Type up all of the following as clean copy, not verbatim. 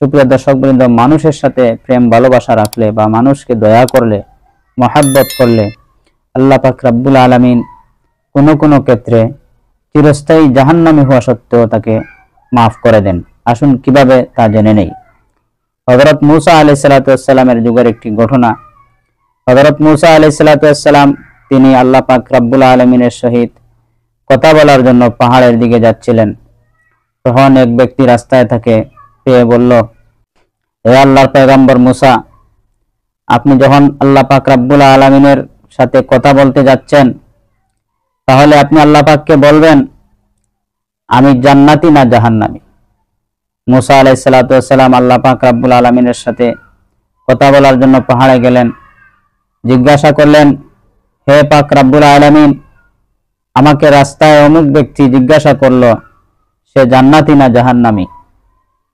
সুপ্রিয় দর্শকবৃন্দ, মানুষের সাথে প্রেম ভালোবাসা রাখলে বা মানুষকে দয়া করলে, মহাব্বত করলে আল্লাহ পাক রব্বুল আলামিন কোনো কোনো ক্ষেত্রে চিরস্থায়ী জাহান্নামী হওয়া সত্ত্বেও তাকে মাফ করে দেন। আসুন কিভাবে তা জেনে নেই। হযরত মূসা আলাইহিস সালাতু ওয়াস সালামের যুগের একটি ঘটনা। হযরত মূসা আলাইহিস সালাতু ওয়াস সালাম তিনি আল্লাহ পাক রব্বুল আলামিনের সহিত কথা বলার জন্য পাহাড়ের দিকে যাচ্ছিলেন। তখন এক ব্যক্তি রাস্তায় তাকে পেয়ে বলল, হে আল্লাহর পয়গম্বর মূসা, আপনি যখন আল্লাহ পাক রব্বুল আলামিনের সাথে কথা বলতে যাচ্ছেন, তাহলে আপনি আল্লাহ পাককে বলবেন আমি জান্নাতি না জাহান্নামী। মূসা আলাইহিস সালাতু ওয়াস সালাম আল্লাহ পাক রব্বুল আলামিনের সাথে কথা বলার জন্য পাহাড়ে গেলেন। জিজ্ঞাসা করলেন, হে পাক রব্বুল আলামিন, আমাকে রাস্তায় অমুক ব্যক্তি জিজ্ঞাসা করলো সে জান্নাতি না জাহান্নামী,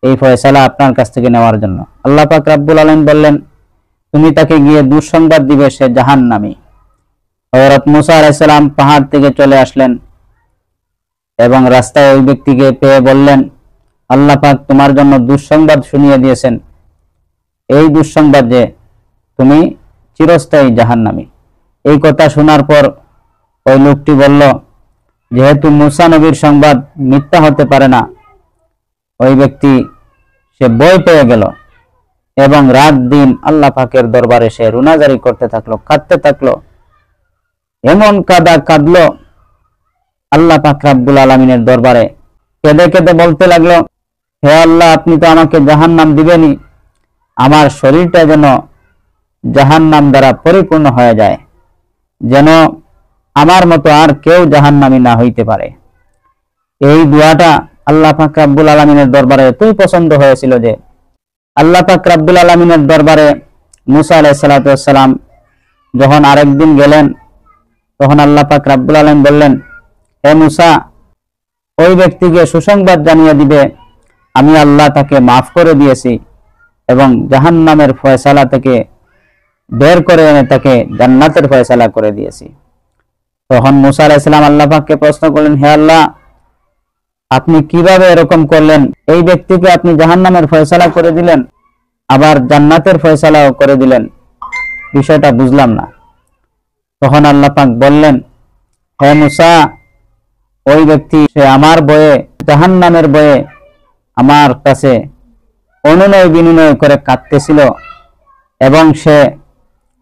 এই ফয়সালা আপনার কাছ থেকে নেওয়ার জন্য। আল্লাহ পাক রব্বুল আলামিন বললেন, তুমি তাকে গিয়ে দুঃসংবাদ দিবে সে জাহান্নামী। হযরত মূসা আলাইহিস সালাম পাহাড় থেকে চলে আসলেন এবং রাস্তায় ওই ব্যক্তিকে পেয়ে বললেন, আল্লাহ পাক তোমার জন্য দুঃসংবাদ শুনিয়ে দিয়েছেন, এই দুঃসংবাদ যে তুমি চিরস্থায়ী জাহান্নামী। এই কথা শোনার পর ওই লোকটি বলল, যেহেতু মূসা নবীর সংবাদ মিথ্যা হতে পারে না, ওই ব্যক্তি সে ভয় পেয়ে গেল এবং রাত দিন আল্লাহ পাকের দরবারে সে রুনাজারি করতে থাকলো, কাঁদতে থাকলো। এমন কাঁদলো আল্লাহ পাক রব্বুল আলামিনের দরবারে, কেঁদে কেঁদে বলতে লাগলো, হে আল্লাহ, আপনি তো আমাকে জাহান্নাম দিবেনই, আমার শরীরটা যেন জাহান্নাম দ্বারা পরিপূর্ণ হয়ে যায়, যেন আমার মতো আর কেউ জাহান্নামী না হইতে পারে। এই দোয়াটা আল্লাহ পাক রব্বুল আলামিনের দরবারে এতই পছন্দ হয়েছিল যে আল্লাহ পাক রব্বুল আলামিনের দরবারে মূসা আলাইহিস সালাতু ওয়াস সালাম যখন আরেকদিন গেলেন, তখন আল্লাহ পাক রব্বুল আলামিন বললেন, হে মূসা, ওই ব্যক্তিকে সুসংবাদ জানিয়ে দিবে আমি আল্লাহ তাকে মাফ করে দিয়েছি এবং জাহান্নামের ফয়সালা থেকে বের করে এনে তাকে জান্নাতের ফয়সালা করে দিয়েছি। তখন মূসা আলাইহিস সালাম আল্লাহ পাককে প্রশ্ন করলেন, হে আল্লাহ, আপনি কিভাবে এরকম করলেন? এই ব্যক্তিকে আপনি জাহান্নামের ফয়সালা করে দিলেন, আবার জান্নাতের ফয়সালাও করে দিলেন, বিষয়টা বুঝলাম না। তখন আল্লাহ পাক বললেন, হে মূসা, ওই ব্যক্তি সে আমার ভয়ে, জাহান্নামের ভয়ে আমার কাছে অনুনয় বিনয় করে কাঁদতেছিল এবং সে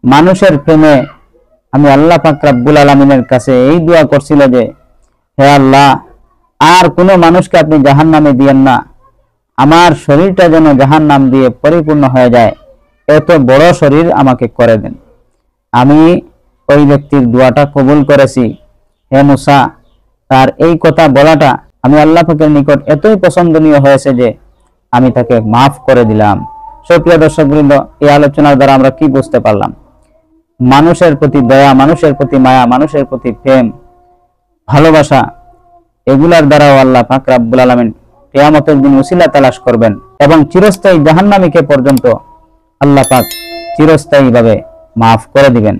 মানুষের প্রেমে আমি আল্লাহ পাক রব্বুল আলামিনের কাছে এই দোয়া করছিল যে, হে আল্লাহ, আর কোনো মানুষকে আপনি জাহান্নামে দিয়েন না, আমার শরীরটা যেন জাহান্নাম দিয়ে পরিপূর্ণ হয়ে যায়, এত বড় শরীর আমাকে করে দেন। আমি ওই ব্যক্তির দোয়াটা কবুল করেছি। হে মূসা, তার এই কথা বলাটা আমি আল্লাহ পাকের নিকট এতই পছন্দনীয় হয়েছে যে আমি তাকে মাফ করে দিলাম। সুপ্রিয় দর্শকবৃন্দ, এই আলোচনার দ্বারা আমরা কি বুঝতে পারলাম? মানুষের প্রতি দয়া, মানুষের প্রতি মায়া, মানুষের প্রতি প্রেম, ভালোবাসা, এগুলার দ্বারাও আল্লাহ পাক রব্বুল আলামিন কিয়ামতের দিন উসিলা তালাশ করবেন এবং চিরস্থায়ী জাহান্নামীকে পর্যন্ত আল্লাহ পাক চিরস্থায়ীভাবে মাফ করে দিবেন।